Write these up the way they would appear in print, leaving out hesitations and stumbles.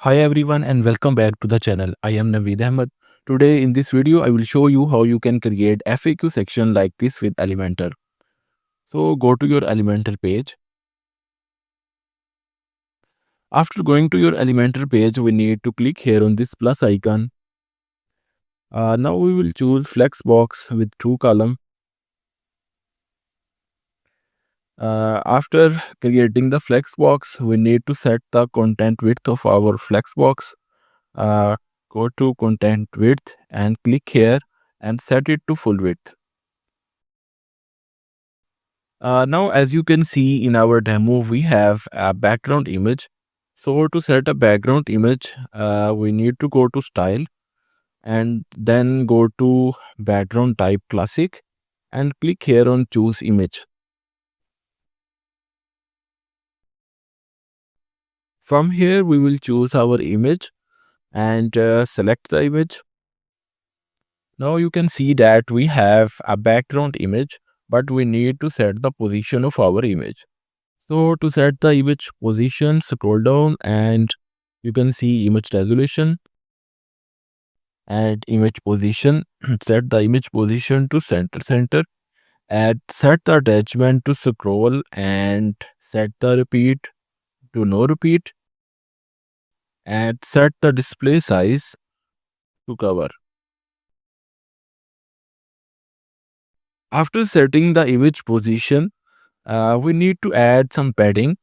Hi everyone and welcome back to the channel. I am Naveed Ahmed. Today in this video I will show you how you can create FAQ section like this with Elementor. So go to your Elementor page. After going to your Elementor page, we need to click here on this plus icon. Now we will choose Flexbox with 2 column. After creating the Flexbox, we need to set the content width of our Flexbox. Uh, Go to content width and click here and set it to full width. Now, as you can see in our demo, we have a background image. So to set a background image, we need to go to style and then go to background type classic and click here on choose image. From here, we will choose our image and select the image. Now you can see that we have a background image, but we need to set the position of our image. So to set the image position, scroll down and you can see image resolution and image position. Set the image position to center and set the attachment to scroll and set the repeat to no repeat and set the display size to cover. After setting the image position, we need to add some padding.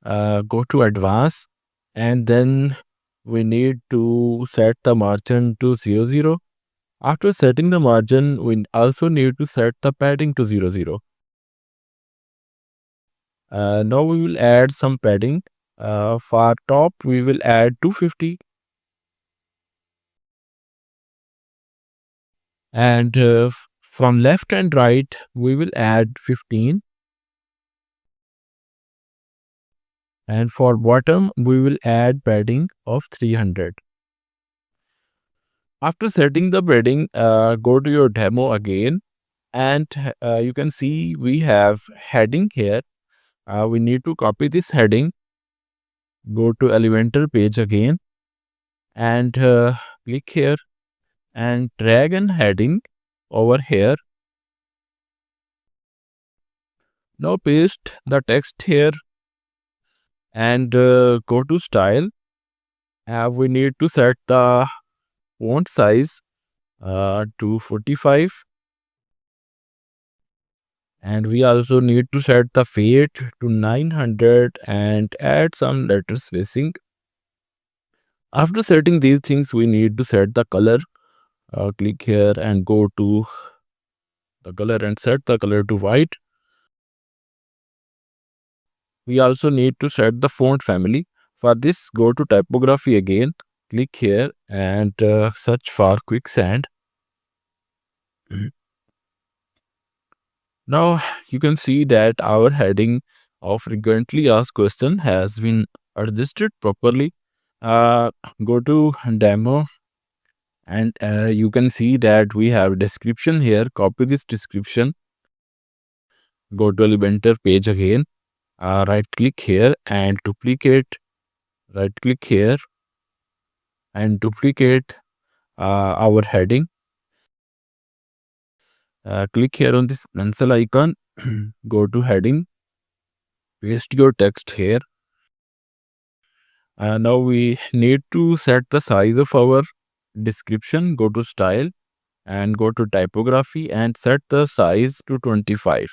Go to advanced and then we need to set the margin to 0, 0. After setting the margin, we also need to set the padding to 0, 0. Now we will add some padding. For top, we will add 250. And from left and right, we will add 15. And for bottom, we will add padding of 300. After setting the padding, go to your demo again. And you can see we have heading here. We need to copy this heading. Go to Elementor page again and click here and drag an heading over here. Now paste the text here and go to style. We need to set the font size to 45 and we also need to set the fade to 900 and add some letter spacing. After setting these things, we need to set the color. Click here and go to the color and set the color to white. We also need to set the font family. For this, go to typography again, click here and search for Quicksand. Now you can see that our heading of frequently asked question has been adjusted properly. Go to demo and you can see that we have description here. Copy this description. Go to Elementor page again. Right click here and duplicate. Right click here and duplicate our heading. Click here on this pencil icon. Go to heading. Paste your text here. Now we need to set the size of our description. Go to style and go to typography and set the size to 25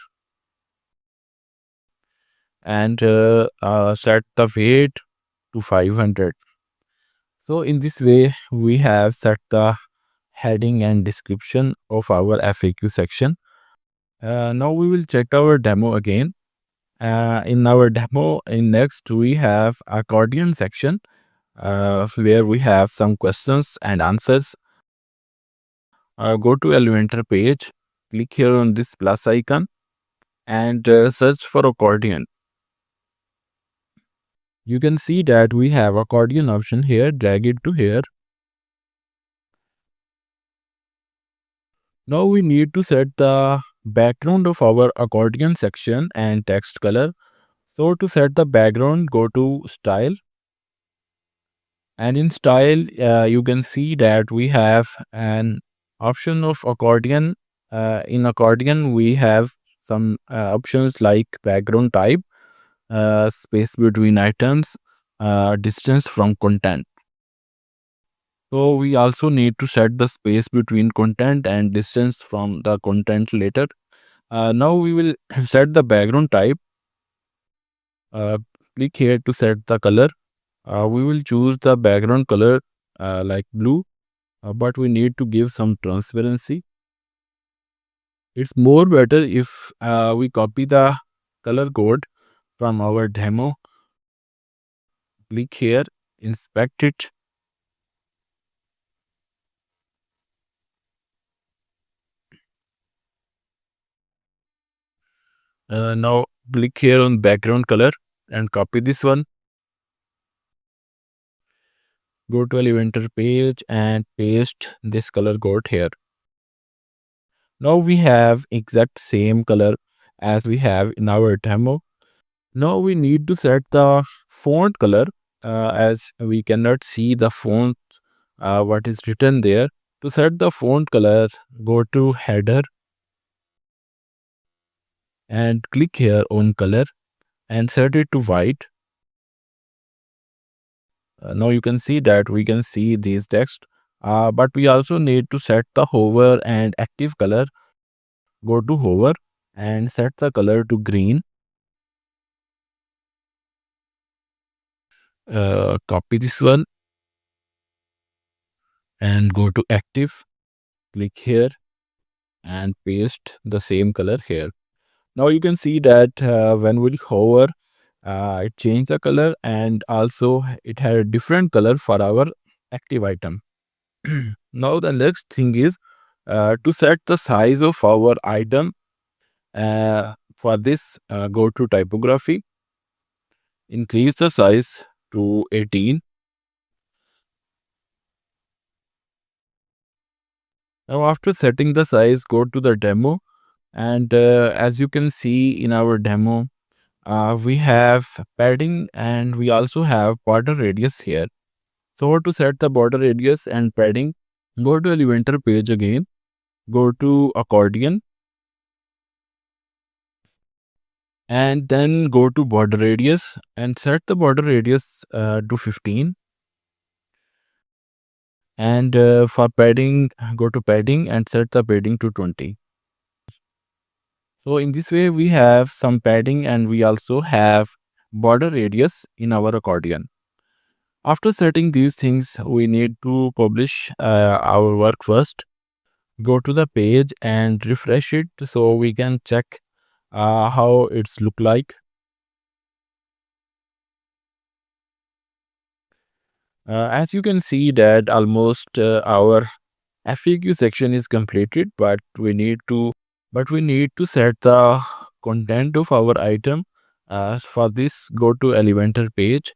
and set the weight to 500. So in this way we have set the heading and description of our FAQ section. Now we will check our demo again. In our demo, in next we have accordion section where we have some questions and answers. Go to Elementor page, click here on this plus icon and search for accordion. You can see that we have accordion option here. Drag it to here. Now we need to set the background of our accordion section and text color. So to set the background, go to style And in style, you can see that we have an option of accordion. In accordion, we have some options like background type, space between items, distance from content. So we also need to set the space between content and distance from the content later. Now we will set the background type. Uh, Click here to set the color. We will choose the background color like blue, but we need to give some transparency. It's more better if we copy the color code from our demo. Click here, inspect it. Now click here on background color and copy this one. Go to Elementor page and paste this color code here. Now we have exact same color as we have in our demo. Now we need to set the font color as we cannot see the font what is written there. To set the font color, go to header and click here on color and set it to white. Now you can see that we can see these text, but we also need to set the hover and active color. Go to hover and set the color to green. Copy this one and go to active. Click here and paste the same color here. Now you can see that when we hover, it changed the color and also it had a different color for our active item. Now the next thing is to set the size of our item. For this, go to typography, increase the size to 18. Now after setting the size, go to the demo and as you can see in our demo, we have padding and we also have border radius here. So to set the border radius and padding, go to Elementor page again, go to accordion and then go to border radius and set the border radius to 15. And for padding, go to padding and set the padding to 20. So in this way, we have some padding and we also have border radius in our accordion. After setting these things, we need to publish our work first. Go to the page and refresh it so we can check how it's look like. As you can see that almost our FAQ section is completed, but we need to set the content of our item. For this, go to Elementor page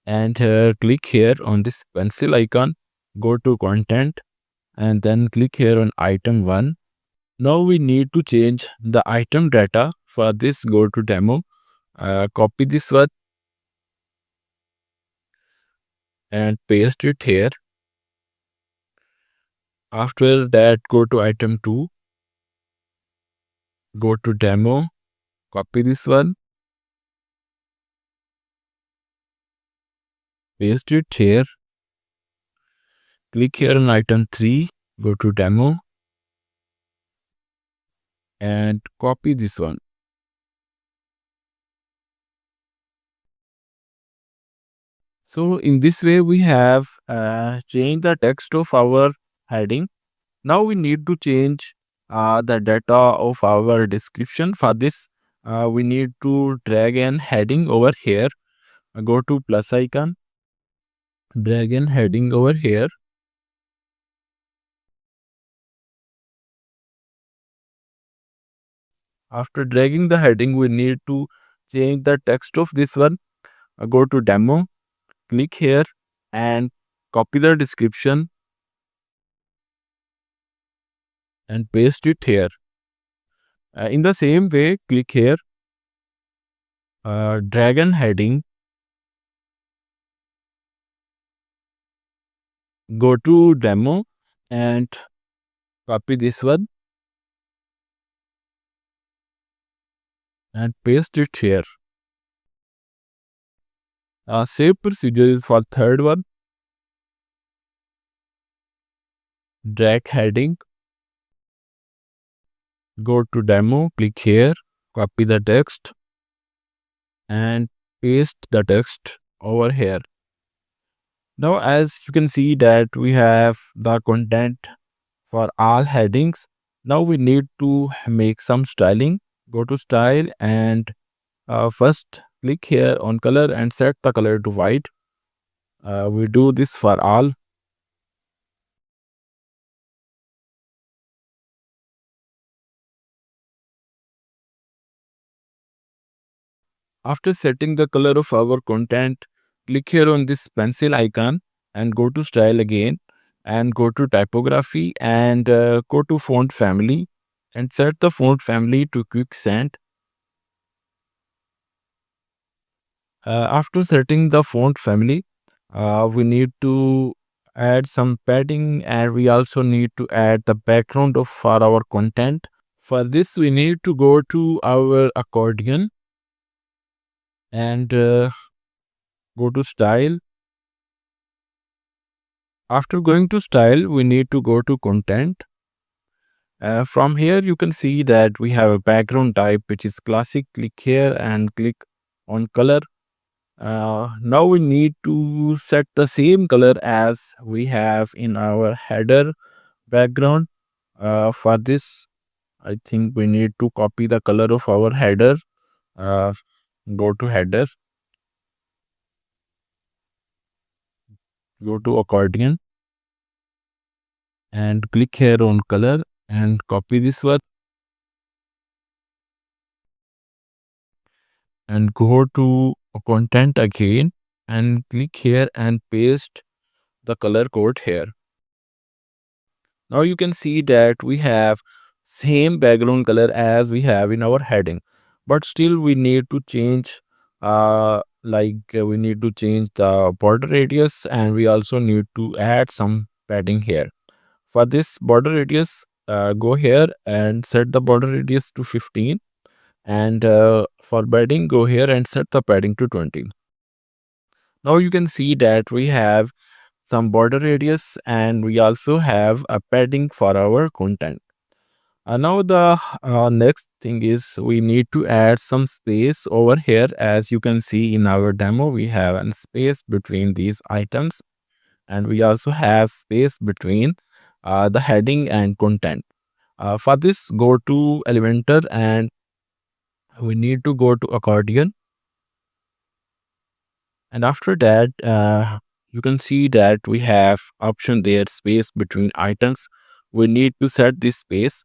and click here on this pencil icon. Go to content and then click here on item 1. Now we need to change the item data. For this, go to demo, copy this one and paste it here. After that, go to item 2, go to demo, copy this one, paste it here. Click here on item 3, go to demo and copy this one. So in this way, we have changed the text of our heading. Now we need to change the data of our description. For this, we need to drag an heading over here. Go to plus icon, drag an heading over here. After dragging the heading, we need to change the text of this one. Go to demo, click here and copy the description and paste it here. In the same way, click here, drag an heading Go to demo and copy this one and paste it here. Same procedure is for third one. Drag heading, go to demo, click here, copy the text and paste the text over here. Now, as you can see that we have the content for all headings. Now we need to make some styling. Go to style and first click here on color and set the color to white. We do this for all. After setting the color of our content, click here on this pencil icon and go to style again and go to typography and go to font family and set the font family to quicksand. After setting the font family, we need to add some padding and we also need to add the background of for our content. For this, we need to go to our accordion and go to style. After going to style, we need to go to content. From here, you can see that we have a background type which is classic. Click here and click on color. Now we need to set the same color as we have in our header background. For this, I think we need to copy the color of our header. Uh, Go to header, go to accordion and click here on color and copy this one and go to content again and click here and paste the color code here. Now you can see that we have same background color as we have in our heading, but still we need to change we need to change the border radius and we also need to add some padding here. For this border radius, go here and set the border radius to 15 and for padding go here and set the padding to 20. Now you can see that we have some border radius and we also have a padding for our content. Now the next thing is we need to add some space over here. As you can see in our demo, we have a space between these items and we also have space between the heading and content. For this, go to Elementor and we need to go to accordion. And after that, you can see that we have option there, space between items. We need to set this space.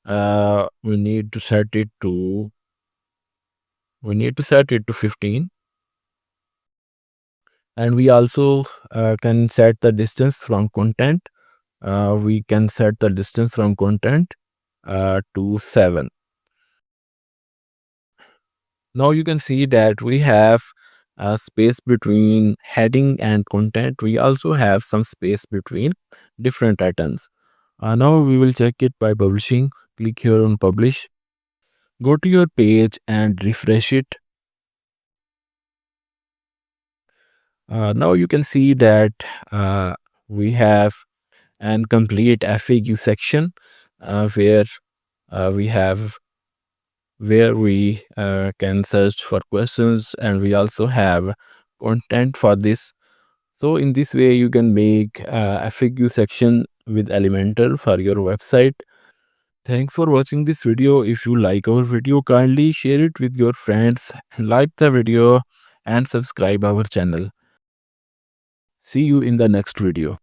We need to set it to 15 and we also can set the distance from content. We can set the distance from content to 7. Now you can see that we have a space between heading and content. We also have some space between different items. Now we will check it by publishing. Click here on publish. Go to your page and refresh it. Now you can see that we have an complete FAQ section where we have where we can search for questions and we also have content for this. So in this way you can make FAQ section with Elementor for your website. Thanks for watching this video. If you like our video, kindly share it with your friends, like the video and subscribe our channel. See you in the next video.